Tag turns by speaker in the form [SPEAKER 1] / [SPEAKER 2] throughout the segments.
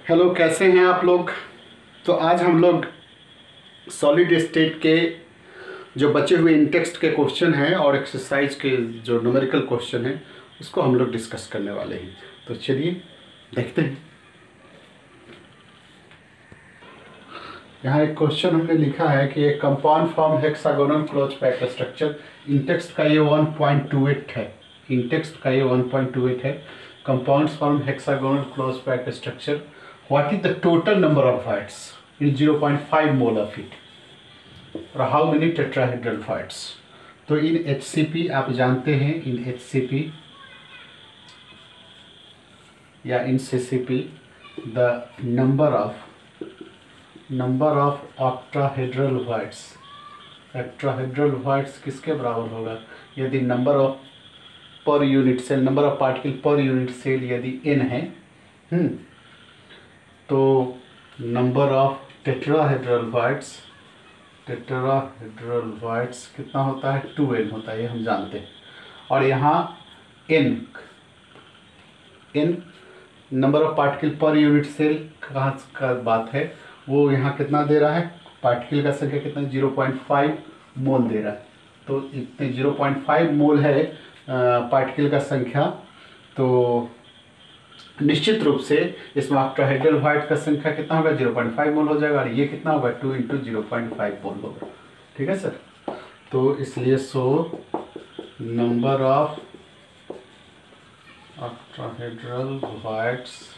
[SPEAKER 1] Hello, कैसे हैं आप लोग। तो आज हम लोग सॉलिड स्टेट के जो बचे हुए इन टेक्स्ट के क्वेश्चन हैं और एक्सरसाइज के जो न्यूमेरिकल क्वेश्चन हैं उसको हम लोग डिस्कस करने वाले हैं। तो चलिए देखते हैं। यहाँ एक क्वेश्चन हमने लिखा है कि एक compound form hexagonal close pack structure, in text का ये 1.28 है। इन टेक्स्ट का ये 1.28 है। Compound form hexagonal close pack structure, what is the total number of voids in 0.5 mole of it और how many tetrahedral voids। तो इन HCP आप जानते हैं, इन HCP या इन CCP the number of octahedral voids, octahedral voids किसके बराबर होगा यदि number of per unit cell, number of particle per unit cell यदि n है, तो नंबर ऑफ टेट्राहेड्रल वॉइड्स कितना होता है, 2n होता है, ये हम जानते हैं। और यहाँ n number of particle per unit cell कहाँ का बात है, वो यहाँ कितना दे रहा है, पार्टिकल का संख्या कितना, 0.5 मोल दे रहा है। तो इतने 0.5 मोल है पार्टिकल का संख्या, तो निश्चित रूप से इसमें ऑक्टाहेड्रल वॉइड का संख्या कितना होगा, 0.5 मोल हो जाएगा। और ये कितना होगा, 2 × 0.5 मोल होगा। ठीक है सर। तो इसलिए नंबर ऑफ ऑक्टाहेड्रल वॉइड्स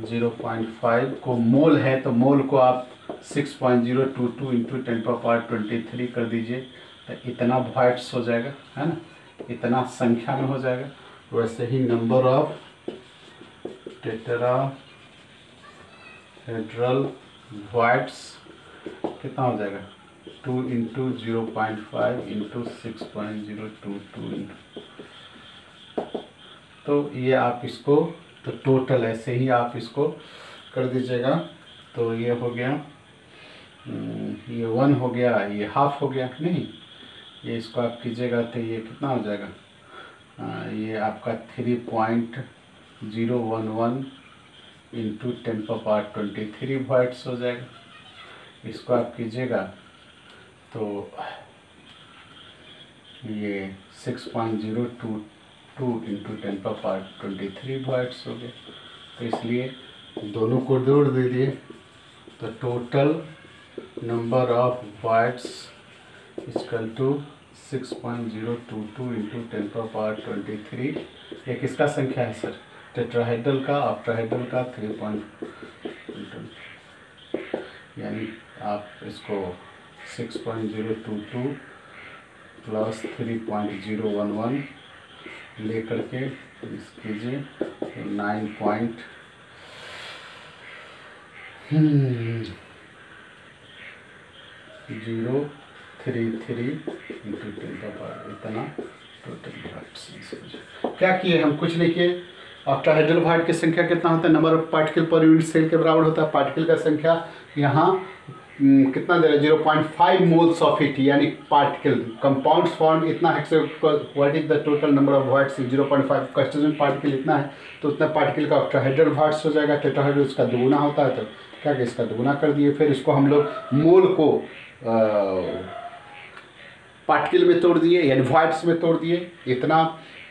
[SPEAKER 1] 0.5 को मोल है, तो मोल को आप 6.022 × 10⁻23 कर दीजिए, तो इतना वॉइड्स हो जाएगा, है ना, इतना संख्या में हो जाएगा। वैसे ही नंबर ऑफ टेट्राहेड्रल वॉइड्स कितना हो जाएगा, 2 × 0.5 × 6.022। तो ये आप इसको, तो टोटल ऐसे ही आप इसको कर दीजिएगा। तो ये हो गया, ये 1 हो गया, ये हाफ हो गया, नहीं ये इसको आप कीजिएगा तो ये कितना हो जाएगा, ये आपका 3.011 × 10⁻23 वॉइड्स हो जाएगा। इसको आप कीजिएगा तो ये 6.022 × 10⁻23 वॉइड्स हो गए। तो इसलिए दोनों को जोड़ दीजिए, तो total number of voids equal to 6.022 × 10⁻23। ये किसका संख्या है सर, टेट्राहेड्रल का, ऑक्टाहेड्रल का 3. यानी आप इसको 6.022 + 3.011 ले करके इस कीजिए, 9.033 × 10⁻, इतना टोटल वॉइड्स। क्या किए हम, कुछ नहीं किए। ऑक्टाहेड्रल वॉइड की संख्या कितना होता है, number of particle per unit cell के बराबर होता है। पार्टिकल का संख्या यहाँ कितना दे रहा है, 0.5 मोल्स ऑफ इट, यानी पार्टिकल कंपाउंड फॉर्म इतना है। What is the total number of voids, 0.5 constituent particle इतना है, तो उतना पार्टिकल का ऑक्टाहेड्रल वॉइड्स हो जाएगा। टेट्राहेड्रल उसका दुगुना होता है, तो क्या कि इसका दुगुना कर दिए। फिर इसको हम लोग मोल को पार्टिकल में तोड़ दिए, यानी वॉइड्स में तोड़ दिए।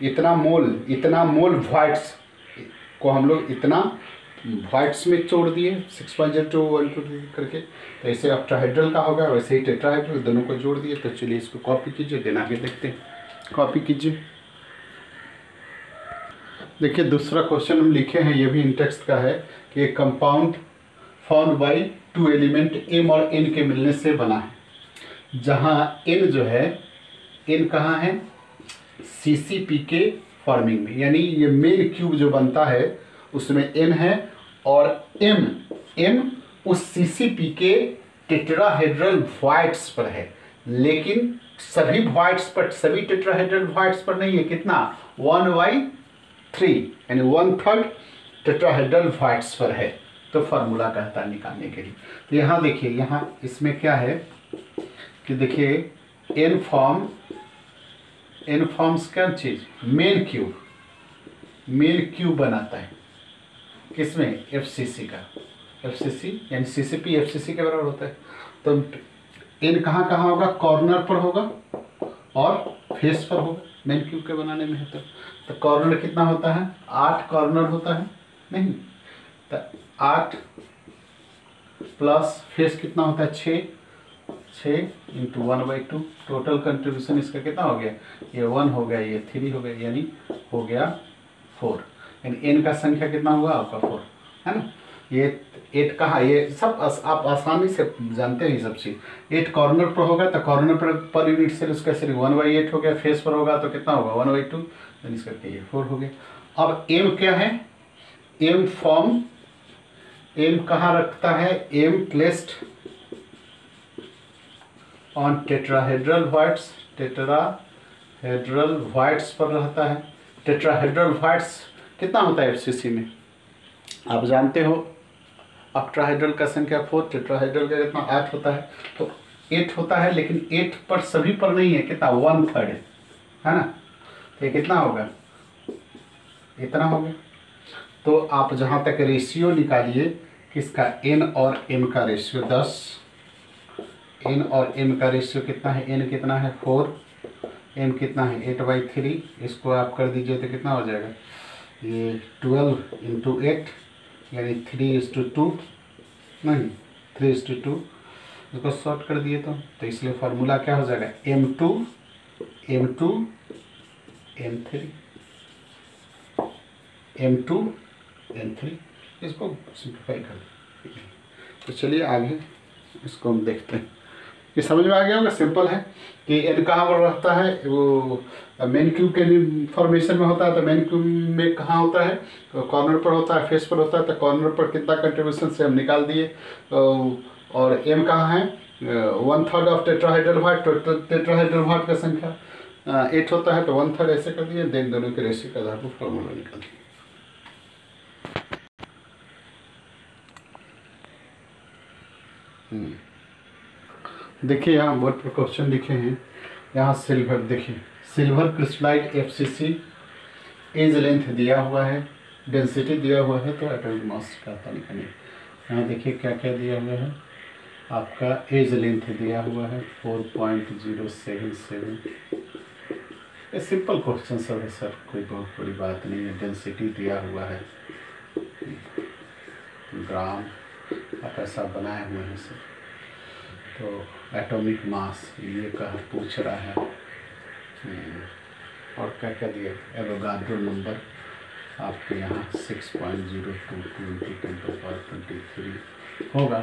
[SPEAKER 1] इतना मोल वॉइड्स को हम लोग इतना वॉइड्स में तोड़ दिए 6.022 करके। तो ऐसे ऑक्टाहेड्रल का होगा, वैसे ही टेट्राहेड्रल, दोनों को जोड़ दिए। तो चलिए इसको कॉपी कीजिए, देना आगे देखते हैं। कॉपी कीजिए। देखिए दूसरा क्वेश्चन हम लिखे हैं, ये भी इन टेक्स्ट का है कि एक compound found by 2 element m और n के मिलने से बना है, जहाँ n जो है, n कहाँ है, CCP के फॉर्मिंग में, यानी ये मेन क्यूब जो बनता है उसमें n है, और m उस CCP के टेट्राहेड्रल वॉइड्स पर है, लेकिन सभी वॉइड्स पर, सभी टेट्राहेड्रल वॉइड्स पर नहीं है। कितना, 1/3 यानी 1/3 टेट्राहेड्रल वॉइड्स पर है। तो फार्मूला कहता है निकालने के लिए। तो यहाँ देखिए, यहाँ इसमें क्या है कि देखिए n फॉर्म्स क्या चीज़, मेन क्यूब बनाता है। किसमें, एफसीसी का, एफसीसी यानी सीसीपी एफसीसी के बराबर होता है। तो एन कहाँ कहाँ होगा, कॉर्नर पर होगा और फेस पर होगा, मेन क्यूब के बनाने में है। तो कॉर्नर कितना होता है, 8 कॉर्नर होता है, नहीं तो 8 प्लस फेस कितना होता है, 6 इंटू 1/2। टोटल कंट्रीब्यूशन इसका कितना हो गया, ये 1 हो गया, ये 3 हो गया, यानी हो गया 4। यानी एन का संख्या कितना होगा आपका 4, है ना। ये 8 कहाँ, ये सब आप आसानी से जानते हैं ये सब चीज़। 8 कॉर्नर पर होगा तो कॉर्नर पर यूनिट सेल उसका सिर्फ 1/8 हो गया, फेस पर होगा तो कितना होगा 1/2, यानी इसका ये 4 हो गया। अब एम क्या है, एम फॉर्म, एम कहाँ रखता है, M placed on tetrahedral voids, tetrahedral voids पर रहता है। टेट्राहेड्रल व्हाइट्स कितना होता है एफसीसी में, आप जानते हो, ऑक्टाहेड्रल का संख्या 4, टेट्राहेड्रल का कितना 8 होता है, तो 8 होता है, लेकिन 8 पर सभी पर नहीं है, कितना 1/3 है ना। तो ये कितना होगा, इतना होगा। तो आप जहाँ तक रेशियो निकालिए किसका, एन और एम का रेशियो 10, एन और एम का रेशियो कितना है, एन कितना है 4, एम कितना है 8/3, इसको आप कर दीजिए तो कितना हो जाएगा, ये 12 × 8 यानी 3:2, नहीं 3:2, इसको शॉर्ट कर दिए तो इसलिए फार्मूला क्या हो जाएगा, M2 M3, इसको सिंप्लीफाई कर दें। तो चलिए आगे इसको हम देखते हैं। ये समझ में आ गया होगा, सिंपल है कि एन कहाँ पर रहता है, वो मेन क्यूब के फॉर्मेशन में होता है। तो मेन क्यूब में कहाँ होता है, कॉर्नर पर होता है, फेस पर होता है। तो कॉर्नर पर कितना कंट्रीब्यूशन से हम निकाल दिए। और एम कहाँ है, 1/3 of tetrahedral white, tetrahedral white का संख्या 8 होता है, तो 1/3 ऐसे कर दिए, देन दोनों के रेशियो का आधार पर फॉर्मूला निकाल दिया। देखिए यहाँ बोर्ड पर क्वेश्चन लिखे हैं, यहाँ सिल्वर, देखिए silver crystallite FCC, edge length दिया हुआ है, डेंसिटी दिया हुआ है, तो एटॉमिक मास का पता निकालिए। यहाँ देखिए क्या क्या दिया हुआ है, आपका एज लेंथ दिया हुआ है 4.077। ये सिंपल क्वेश्चन सब है सर, कोई बहुत बड़ी बात नहीं है। डेंसिटी दिया हुआ है ग्राम, आप ऐसा बनाए हुए हैं सर। तो एटॉमिक मास ये कहा पूछ रहा है, और क्या क्या दिया, एवोगाड्रो नंबर आपके यहाँ 6.022 × 10⁻23 होगा।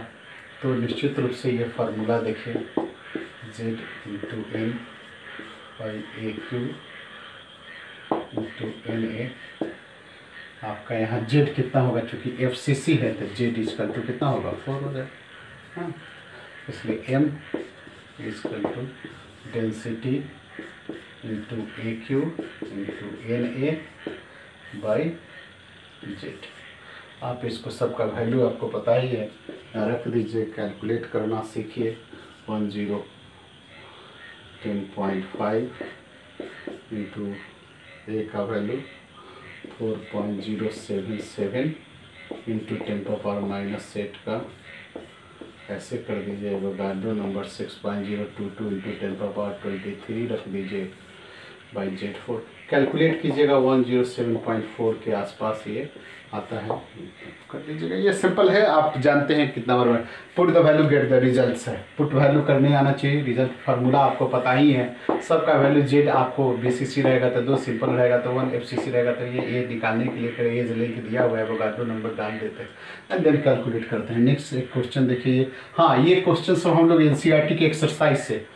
[SPEAKER 1] तो निश्चित रूप से ये फार्मूला देखिए, Z × N/AQ × NA। आपका यहाँ Z कितना होगा, चूँकि FCC है तो Z = कितना होगा, 4 हो जाए, हाँ। इसलिए M = डेंसिटी × AQ × NA/Z। आप इसको सबका वैल्यू आपको पता ही है, रख दीजिए, कैलकुलेट करना सीखिए। 10.5 × A का वैल्यू 4.077 × 10⁻⁻8 का ऐसे कर दीजिए। एवोगाड्रो नंबर 6.022 × 10⁻23 रख दीजिए /Z4। कैलकुलेट कीजिएगा 107.4 के आसपास ये आता है, कर लीजिएगा। ये सिंपल है, आप जानते हैं कितना बार put the value get the results है। पुट वैल्यू करने आना चाहिए, रिजल्ट फार्मूला आपको पता ही है। सबका वैल्यू Z आपको BCC रहेगा तो 2 सिंपल रहेगा तो 1 FCC रहेगा, तो ये निकालने के लिए फिर एज लेके दिया हुआ है, एवोगाड्रो नंबर डाल देते हैं एंड देन कैलकुलेट करते हैं। नेक्स्ट एक क्वेश्चन देखिए, हाँ ये क्वेश्चन सब हम लोग NCERT के एक्सरसाइज से,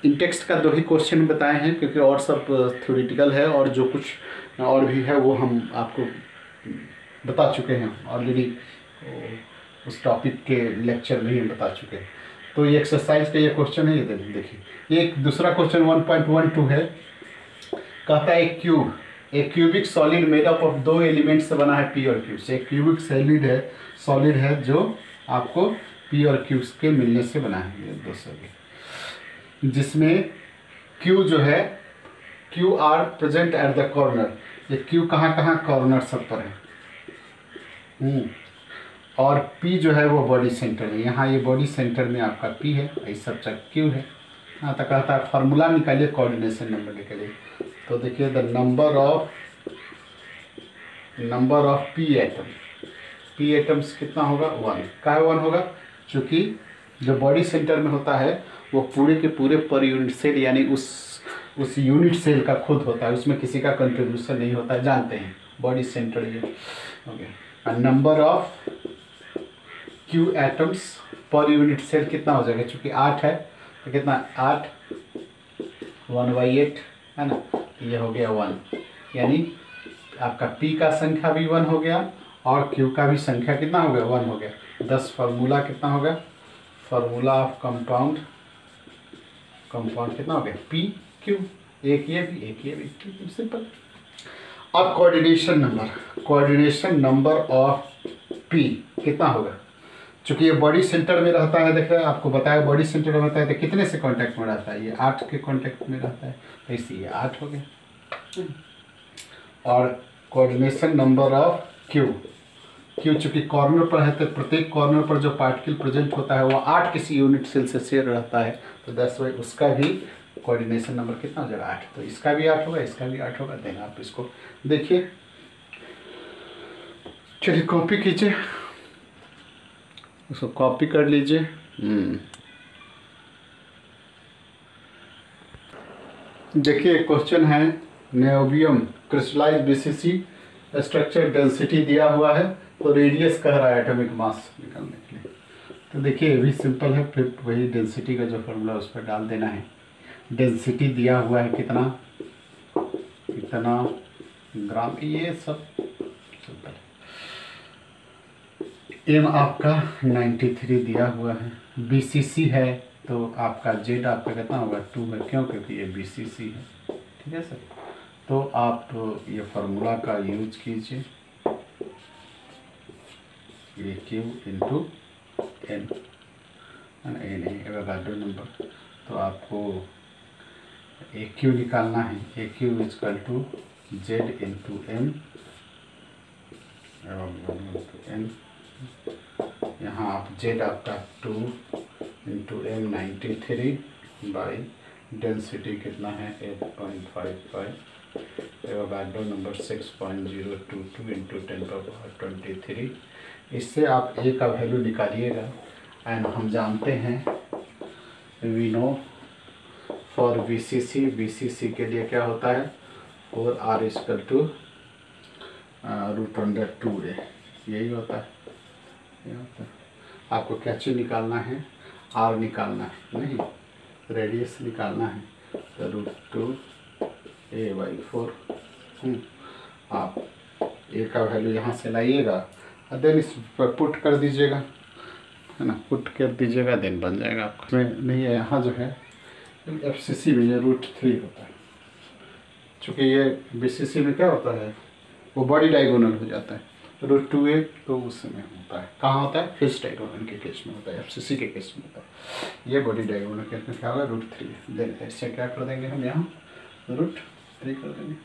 [SPEAKER 1] इन टेक्स्ट का 2 ही क्वेश्चन बताए हैं, क्योंकि और सब थ्योरेटिकल है, और जो कुछ और भी है वो हम आपको बता चुके हैं ऑलरेडी, उस टॉपिक के लेक्चर में ही बता चुके हैं। तो ये एक्सरसाइज का ये क्वेश्चन है, ये देखिए। ये एक दूसरा क्वेश्चन 1.12 है, कहता है एक cubic solid made up of 2 element से बना है P और Q से। एक क्यूबिक सॉलिड है जो आपको P और Q के मिलने से बना है, ये 2 सॉलिड, जिसमें Q जो है, Q are present at the corner. ये Q कहाँ कहाँ कॉर्नर सब पर है, और P जो है वो बॉडी सेंटर में, यहाँ ये बॉडी सेंटर में आपका P है, इस सब तक Q है। यहाँ तक कहता है फार्मूला निकालिए कोऑर्डिनेशन नंबर निकालिए। तो देखिए the number of P atoms कितना होगा 1। काहे 1 होगा? क्योंकि जो बॉडी सेंटर में होता है वो पूरे के पूरे पर यूनिट सेल यानी उस यूनिट सेल का खुद होता है, उसमें किसी का कंट्रीब्यूशन नहीं होता है, जानते हैं बॉडी सेंटर ये। Okay, number of Q atoms per unit cell कितना हो जाएगा? क्योंकि 8 है तो कितना 8 1/8 है ना, ये हो गया 1। यानी आपका P का संख्या भी 1 हो गया और Q का भी संख्या कितना हो गया 1 हो गया। 10 फार्मूला कितना हो गया? फार्मूला ऑफ कंपाउंड कितना हो गया P Q, एक ये भी सिंपल। अब कोऑर्डिनेशन नंबर ऑफ P कितना होगा? चूँकि ये बॉडी सेंटर में रहता है, देखिए आपको बताया बॉडी सेंटर में रहता है तो कितने से कांटेक्ट में रहता है? ये 8 के कांटेक्ट में रहता है, तो इसलिए 8 हो गया। और कोऑर्डिनेशन नंबर ऑफ Q चूँकि कॉर्नर पर है तो प्रत्येक कॉर्नर पर जो पार्टिकल प्रेजेंट होता है वो 8 किसी यूनिट सेल से शेयर रहता है, तो 10 बाई उसका भी कोऑर्डिनेशन नंबर कितना हो जाएगा 8। तो इसका भी 8 होगा, इसका भी 8 होगा। देन आप इसको देखिए, चलिए कॉपी कीजिए, उसको कॉपी कर लीजिए। देखिए क्वेश्चन है नेओबियम क्रिस्टलाइज BCC स्ट्रक्चर डेंसिटी दिया हुआ है, तो रेडियस कह रहा है एटॉमिक मास निकालने के लिए। तो देखिए ये भी सिंपल है, फिर वही डेंसिटी का जो फॉर्मूला उस पर डाल देना है। डेंसिटी दिया हुआ है कितना ग्राम, ये सब सिंपल है। एम आपका 93 दिया हुआ है, BCC है तो आपका Z आपका कितना होगा 2 है, क्यों? क्योंकि ये BCC है। ठीक है सर, तो आप ये फार्मूला का यूज कीजिए, ये Q into N Avogadro number. तो आपको AQ निकालना है, AQ equal to Z into M N। यहाँ आप Z आपका 2 इंटू M 93 बाई डेंसिटी कितना है 8.55, एवोगाड्रो नंबर 6.022 इंटू 10⁻23। इससे आप A का वैल्यू निकालिएगा। एंड हम जानते हैं वी नो फॉर BCC के लिए क्या होता है 4R इक्वल टू √2A, यही होता है। आपको क्या चीज़ निकालना है? R निकालना है, नहीं रेडियस निकालना है, तो √2A/4। आप A का वैल्यू यहाँ से लाइएगा और देन इस पर पुट कर दीजिएगा, है ना, पुट कर दीजिएगा, देन बन जाएगा आपका। नहीं है यहाँ जो है FCC में ये √3 होता है, चूँकि ये BCC में क्या होता है वो बॉडी डायगोनल हो जाता है, √2A तो उस समय होता है, कहाँ होता है फिक्स डायगोनल के केस में होता है, FCC के केस में होता है। ये बॉडी डायगोनल केस में क्या होगा √3, देन ऐसे क्या कर देंगे हम यहाँ √3 कर देंगे।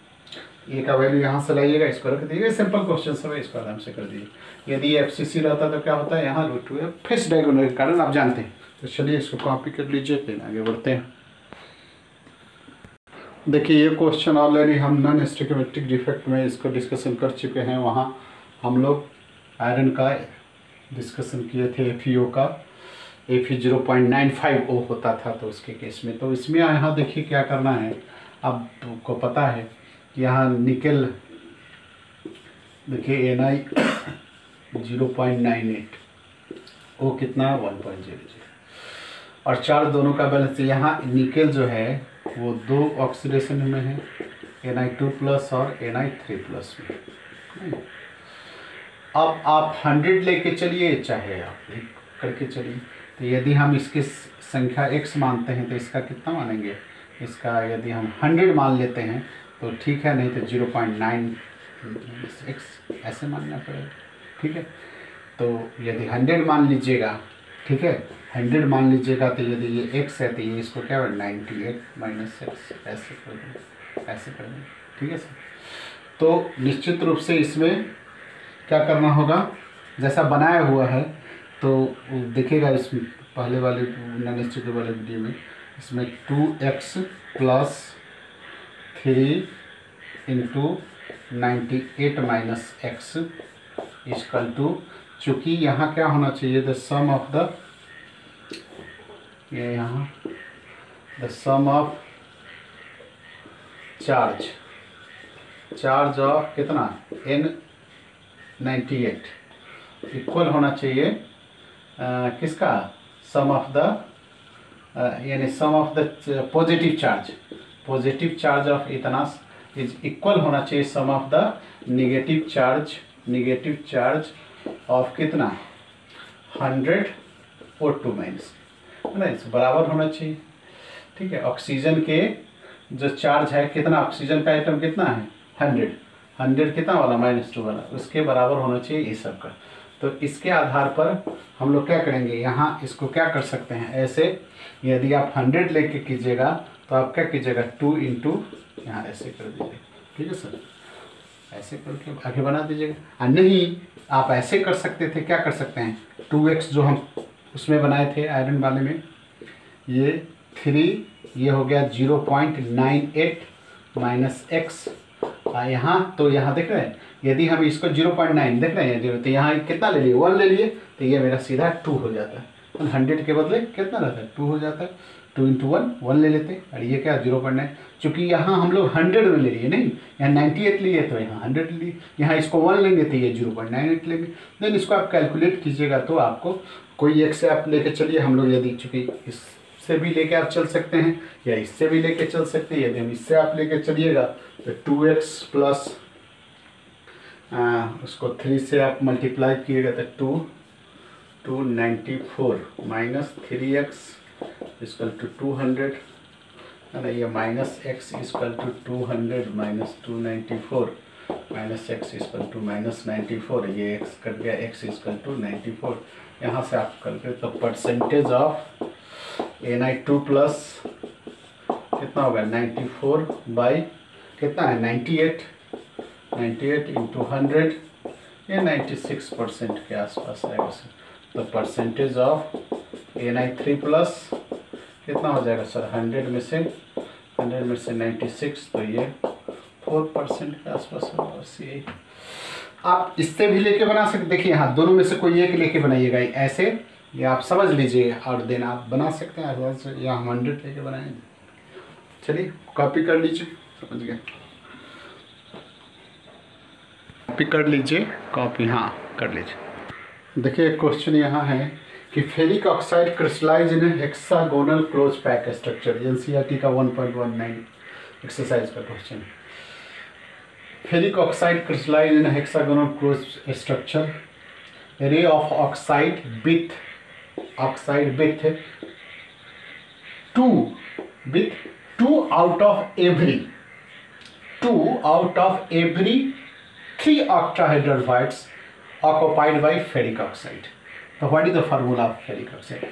[SPEAKER 1] A का वैल्यू यहाँ से लाइएगा, इसको रख दीजिएगा, सिंपल क्वेश्चन सब है, इसको आराम से कर दीजिए। यदि FCC रहता तो क्या होता है यहाँ √2A फिक्स डायगोनल के कारण आप जानते हैं। तो चलिए इसको कॉपी कर लीजिए, फिर आगे बढ़ते हैं। देखिए ये क्वेश्चन ऑलरेडी हम नॉन स्टोइकोमेट्रिक डिफेक्ट में इसको डिस्कशन कर चुके हैं। वहाँ हम लोग आयरन का डिस्कशन किए थे, FeO का Fe 0.95 O होता था तो उसके केस में। तो इसमें यहाँ देखिए क्या करना है, आपको पता है कि यहाँ निकेल देखिए Na 0.98, O कितना है 1.00 और चार दोनों का बैलेंस। यहाँ निकेल जो है वो 2 ऑक्सीडेशन में है, Na2+ और Na3+ में। अब आप 100 लेके चलिए चाहे आप 1 करके चलिए। तो यदि हम इसकी संख्या x मानते हैं तो इसका कितना मानेंगे, इसका यदि हम 100 मान लेते हैं तो ठीक है, नहीं तो 0.9x ऐसे मानना पड़ेगा। ठीक है, तो यदि 100 मान लीजिएगा, ठीक है 100 मान लीजिएगा, तो यदि ये x है तो ये इसको क्या है 98 - x ऐसे कर दें, ऐसे कर दें। ठीक है सर, तो निश्चित रूप से इसमें क्या करना होगा, जैसा बनाया हुआ है तो देखिएगा इसमें पहले वाले नॉनस्टिक वाले वीडियो में, इसमें 2x plus 3 into 98 minus x equal to, चूँकि यहाँ क्या होना चाहिए, द सम ऑफ द, ये यहाँ the sum of charge of कितना N98 इक्वल होना चाहिए किसका, सम ऑफ द यानी sum of the positive charge of इतना इज इक्वल होना चाहिए sum of the negative charge of कितना 100 और 2 माइनस, है ना, इस बराबर होना चाहिए। ठीक है, ऑक्सीजन के जो चार्ज है कितना, ऑक्सीजन का आइटम कितना है 100 कितना वाला -2 वाला, उसके बराबर होना चाहिए ये सब का। तो इसके आधार पर हम लोग क्या करेंगे, यहाँ इसको क्या कर सकते हैं, ऐसे यदि आप 100 लेके कीजिएगा तो आप क्या कीजिएगा 2 इंटू यहाँ ऐसे कर दीजिएगा। ठीक है सर, ऐसे करके आगे बना दीजिएगा। नहीं आप ऐसे कर सकते थे, क्या कर सकते हैं 2x जो हम उसमें बनाए थे आयरन वाले में, ये 3 ये हो गया 0.98 माइनस एक्स, यहाँ तो यहाँ देख रहे हैं, यदि हम इसको 0.9 देख रहे हैं 0, तो यहाँ कितना ले लिए 1 ले लिए, तो ये मेरा सीधा 2 हो जाता है। 100 के बदले कितना रहता है 2 हो जाता है, 2 इंटू 1 ले लेते, और ये क्या 0.9, चूँकि यहाँ हम लोग 100 में ले लिए, नहीं यहाँ 98 लिए तो यहाँ 100 लिए, यहाँ इसको 1 लेंगे तो ये 0.98 लेंगे। देन इसको आप कैलकुलेट कीजिएगा तो आपको कोई एक से आप लेके चलिए, हम लोग यदि चूँकि इससे भी लेके आप चल सकते हैं या इससे भी लेके चल सकते हैं, यदि हम इससे आप लेके चलिएगा तो 2x प्लस उसको 3 से आप मल्टीप्लाई किएगा तो 294 माइनस 3x इक्वल टू 200, है ना, ये minus x equal to 200 minus 294 minus x equal to minus 94, ये x कट गया, x इक्वल टू 94। यहाँ से आप करके तो परसेंटेज ऑफ Na2 प्लस कितना होगा 94 बाई कितना है 98 इंटू 100, ये 96% के आसपास आएगा सर। तो परसेंटेज ऑफ Na3 प्लस कितना हो जाएगा सर 100 में से 96, तो ये 4% के आसपास होगा। बस यही आप इससे भी लेके बना सकते, देखिए यहाँ दोनों में से कोई एक लेके बनाइएगा ऐसे, या आप समझ लीजिए और देन आप बना सकते हैं, या हम 100 लेके बनाएंगे। चलिए कॉपी कर लीजिए, समझ गए, कॉपी कर लीजिए, कॉपी हाँ कर लीजिए। देखिए क्वेश्चन यहाँ है कि ferric oxide crystallize in hexagonal close pack structure, NCERT का 1.19 एक्सरसाइज का question. Ferric oxide crystallize in hexagonal close structure, ray of oxide with two out of every 3 octahedral voids occupied by ferric oxide। तो what is the formula of ferric oxide,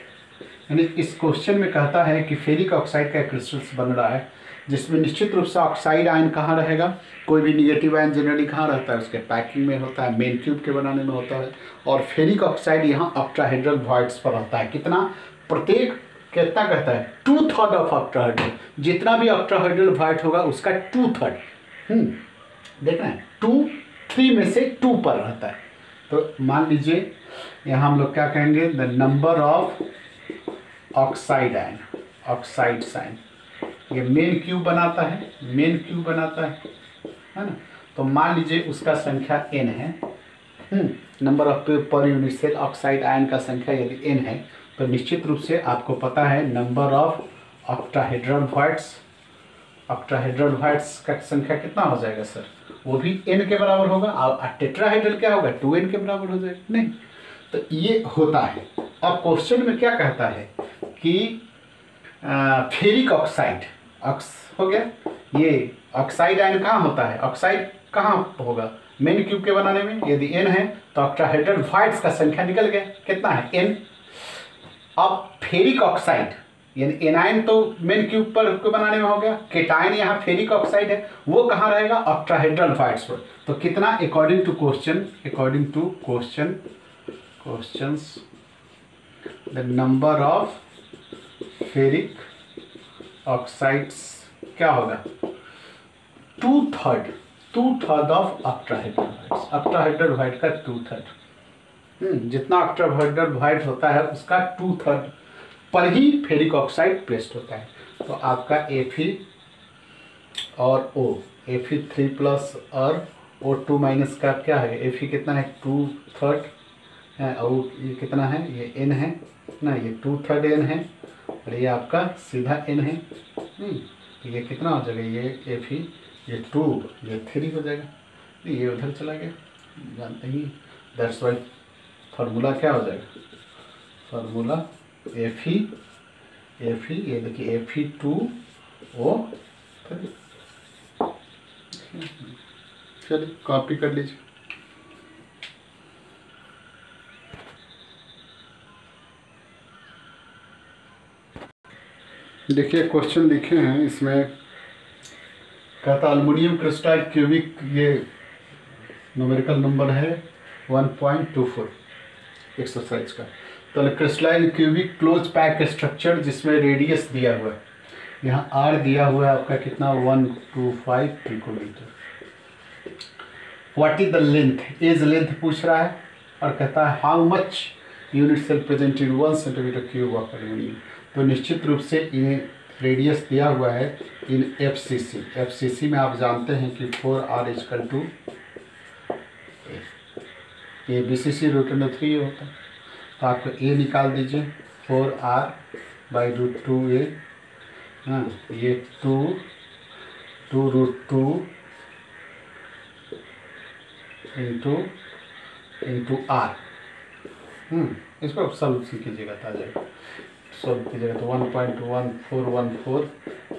[SPEAKER 1] यानी इस question में कहता है कि ferric oxide का crystals बन रहा है जिसमें निश्चित रूप से ऑक्साइड आयन कहाँ रहेगा, कोई भी निगेटिव आयन जनरली कहाँ रहता है, उसके पैकिंग में होता है, मेन क्यूब के बनाने में होता है, और फेरिक ऑक्साइड यहाँ ऑक्टाहेड्रल वॉइड्स पर रहता है। कितना, प्रत्येक कितना कहता है 2/3 ऑफ ऑक्टाहेड्रल, जितना भी ऑक्टाहेड्रल वॉइड होगा उसका 2/3 देखना है 3 में से 2 पर रहता है। तो मान लीजिए यहाँ हम लोग क्या कहेंगे, the number of oxide ion, oxide sign, ये मेन क्यूब बनाता है ना। तो मान लीजिए उसका संख्या n है, number of per unit cell oxide ion का संख्या यदि n है, तो निश्चित रूप से आपको पता है नंबर ऑफ ऑक्टाहेड्रल वॉइड्स का संख्या कितना हो जाएगा सर, वो भी n के बराबर होगा, और टेट्राहेड्रल क्या होगा 2n के बराबर हो जाएगा, नहीं। तो ये होता है। अब क्वेश्चन में क्या कहता है कि फेरिक ऑक्साइड हो गया, ये ऑक्साइड आयन कहाँ होता है, ऑक्साइड कहाँ होगा मेन क्यूब के बनाने में, यदि n है तो ऑक्टाहेड्रल वॉइड्स का संख्या निकल गया, कितना है n। अब फेरिक ऑक्साइड यानी एनायन तो मेन क्यूब पर को बनाने में हो गया, केटायन यहाँ फेरिक ऑक्साइड है, वो कहाँ रहेगा ऑक्टाहेड्रल वॉइड्स पर। तो कितना, according to question questions the number of ferric oxides क्या होगा, 2/3 ऑफ ऑक्टाहेड्रल का 2/3, जितना ऑक्टाहेड्रल होता है उसका 2/3 पर ही फेरिक ऑक्साइड प्लेस्ड होता है। तो आपका Fe और O, Fe3+ और O2- का क्या है, Fe कितना है 2/3 है, और ये कितना है, ये N है ना, ये 2/3 N है, और ये आपका सीधा N है। ये कितना हो जाएगा, ये Fe, ये 2, ये 3 हो जाएगा, ये उधर चला गया, जानते ही। दैट्स वाई फार्मूला क्या हो जाएगा, फार्मूला Fe, ये देखिए Fe2O3। चलिए कॉपी कर लीजिए। देखिए क्वेश्चन लिखे हैं, इसमें कहता अल्युमिनियम क्रिस्टल क्यूबिक, ये न्यूमेरिकल नंबर है 1.24 एक्सरसाइज का। तो crystalline cubic close pack structure जिसमें रेडियस दिया हुआ है, यहाँ आर दिया हुआ है आपका कितना 125 picometre. What is the length, edge length पूछ रहा है, और कहता है how much unit cell present in 1 centimetre cube of aluminium. तो निश्चित रूप से इन्हें रेडियस दिया हुआ है इन एफसीसी में आप जानते हैं कि 4r इक्वल टू, ये बीसीसी √3 होता है, तो आपको ए निकाल दीजिए 4r/√2a, हाँ ये 2√2 इंटू r। इसको सॉल्व कीजिएगा, आ जाएगा, सॉल्व कीजिएगा तो 1.1414,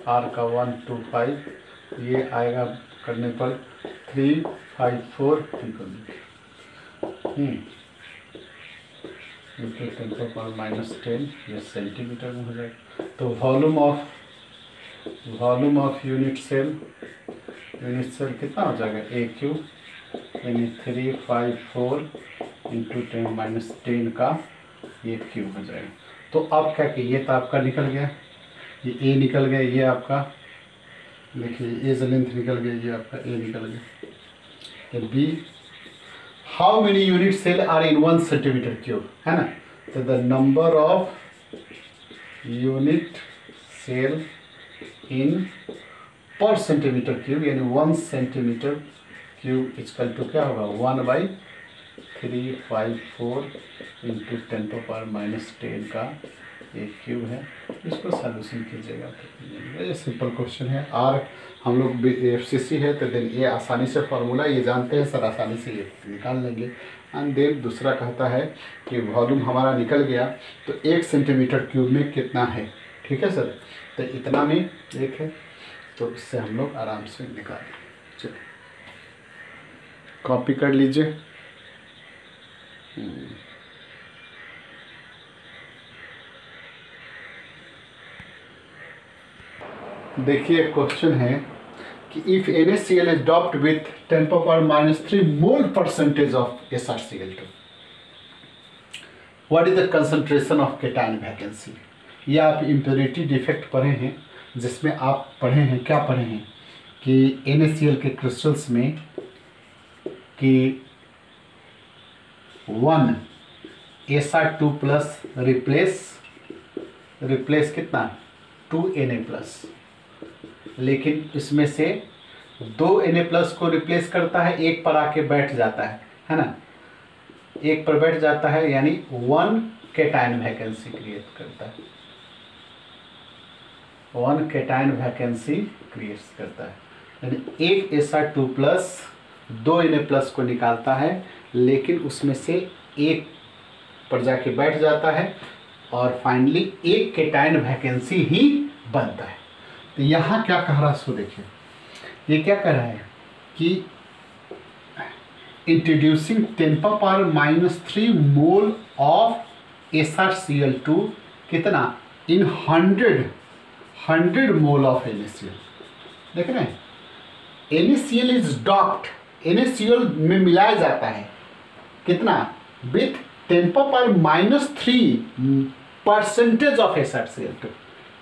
[SPEAKER 1] r का 125, ये आएगा करने पर 354 पिकोमीटर इंटू 10⁻⁻10, ये सेंटीमीटर में हो जाएगा। तो वॉल्यूम ऑफ यूनिट सेल कितना हो जाएगा, AQ यानी 354 इंटू 10⁻10 का ये क्यूब हो जाएगा। तो अब क्या कि ये तो आपका निकल गया, ये A निकल गया, ये आपका देखिए एज लेंथ निकल गया, ये आपका A निकल गया। B, how many unit cell are in 1 centimetre cube, है ना। तो the number of unit cell in per centimetre cube यानी 1 सेंटीमीटर क्यूब इक्वल टू क्या होगा 1/354 इंटू 10⁻⁻10 का एक क्यूब है। इसको सॉल्यूशन कीजिएगा, ये सिंपल क्वेश्चन है। और हम लोग एफसीसी है तो देन ये आसानी से फार्मूला ये जानते हैं सर, आसानी से ये निकाल लेंगे। एंड देन दूसरा कहता है कि वॉल्यूम हमारा निकल गया तो 1 सेंटीमीटर क्यूब में कितना है, ठीक है सर। तो इतना में एक है, तो इससे हम लोग आराम से निकाल, चलिए कॉपी कर लीजिए। देखिए क्वेश्चन है कि if NaCl is doped with 10⁻³ mole percentage of SrCl2, what is the concentration of cation vacancy. ये आप इम्प्योरिटी डिफेक्ट पढ़े हैं, जिसमें आप पढ़े हैं, क्या पढ़े हैं कि NaCl के क्रिस्टल्स में कि 1 Sr2+ रिप्लेस कितना 2 Na+, लेकिन इसमें से 2 Na+ को रिप्लेस करता है, एक पर आके बैठ जाता है ना, एक पर बैठ जाता है यानी 1 केटायन वैकेंसी क्रिएट करता है, 1 केटायन वैकेंसी क्रिएट करता है, यानी एक Sr2+ 2 Na+ को निकालता है, लेकिन उसमें से एक पर जाके बैठ जाता है और फाइनली एक केटायन वैकेंसी ही बनता है। तो यहाँ क्या कह रहा है सो देखिए, ये क्या कह रहा है कि इंट्रोड्यूसिंग 10⁻³ मोल ऑफ SrCl2 कितना इन 100 मोल ऑफ NaCl। देख रहे हैं NaCl इज डॉप्ड, NaCl में मिलाया जाता है कितना विथ %-3 ऑफ SrCl2,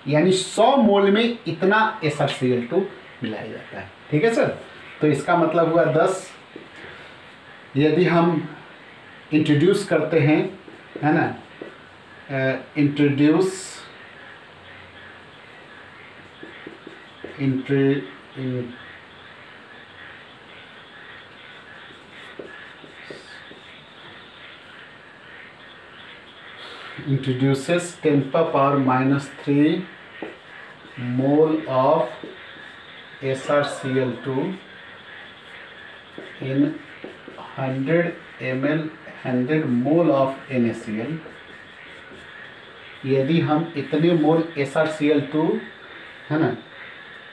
[SPEAKER 1] यानी 100 मोल में इतना SrCl2 मिलाया जाता है। ठीक है सर, तो इसका मतलब हुआ 10। यदि हम इंट्रोड्यूस करते हैं, है ना, introduce introduces 10⁻³ mole of SrCl2 in 100 ml 100 mole of NaCl। यदि हम इतने मोल SrCl2, है ना,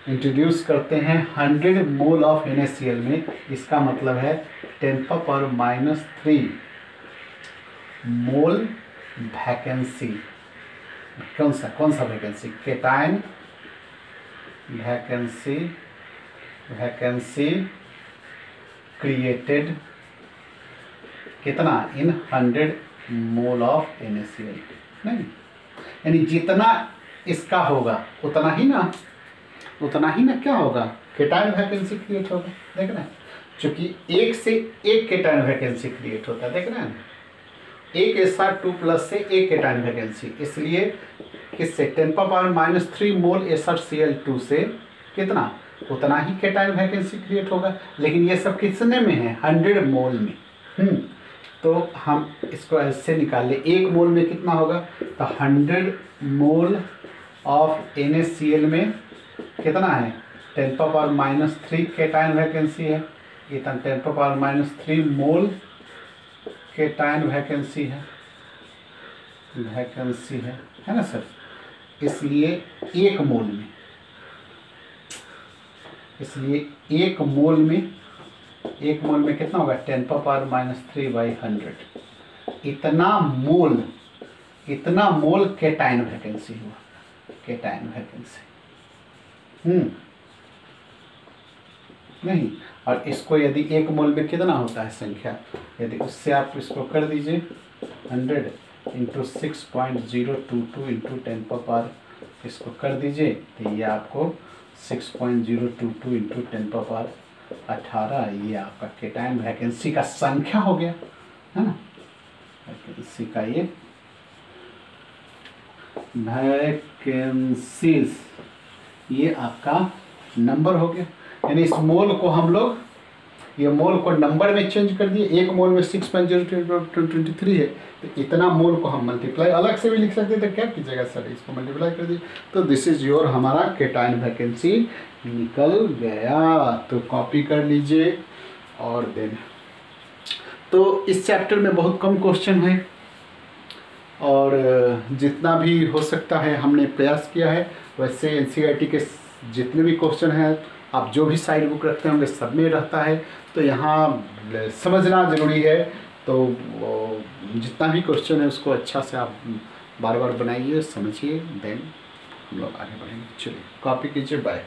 [SPEAKER 1] इंट्रोड्यूस करते हैं 100 मोल ऑफ NaCl में, इसका मतलब है 10⁻³ मोल वैकेंसी। कौन सा वैकेंसी? केटायन वैकेंसी क्रिएटेड कितना? इन 100 मोल ऑफ NaCl। नहीं, यानी जितना इसका होगा उतना ही ना क्या होगा? केटायन वैकेंसी क्रिएट होगा। देख रहे हैं, चूंकि एक से एक केटायन वैकेंसी क्रिएट होता है, देख रहे हैं, एक Sr2+ से एक केटायन वैकेंसी, इसलिए किससे? 10⁻³ मोल SrCl2 से कितना? उतना ही केटायन वैकेंसी क्रिएट होगा। लेकिन ये सब कितने में है? 100 मोल में। तो हम इसको ऐसे निकाल ले, एक मोल में कितना होगा? तो 100 मोल ऑफ NaCl में कितना है? 10⁻³ केटायन वैकेंसी है। इतना 10⁻³ मोल केटायन वैकेंसी है ना सर। इसलिए एक मोल में कितना होगा? 10⁻³/100। इतना मोल केटायन वैकेंसी हुआ, केटायन वैकेंसी। नहीं, और इसको यदि एक मोल में कितना होता है संख्या, यदि उससे आप इसको कर दीजिए 100 × 6.022 × 10⁻, इसको कर दीजिए तो ये आपको 6.022 × 10⁻18, ये आपका केटायन वैकेंसी का संख्या हो गया, है ना। वैकेंसी का ये वैकेंसीज, ये आपका नंबर हो गया। यानी इस मोल को हम लोग, ये मोल को नंबर में चेंज कर दिए। एक मोल में 6.023 है, तो इतना मोल को हम मल्टीप्लाई अलग से भी लिख सकते हैं, तो क्या कीजिएगा सर, इसको मल्टीप्लाई कर दिए, तो दिस इज योर हमारा केटायन वैकेंसी निकल गया। तो कॉपी कर लीजिए और देन, तो इस चैप्टर में बहुत कम क्वेश्चन है और जितना भी हो सकता है हमने प्रयास किया है। वैसे NCERT के जितने भी क्वेश्चन हैं, आप जो भी साइड बुक रखते होंगे सब में रहता है, तो यहाँ समझना ज़रूरी है। तो जितना भी क्वेश्चन है उसको अच्छा से आप बार बार बनाइए, समझिए, देन हम लोग आगे बढ़ेंगे। चलिए कॉपी कीजिए, बाय।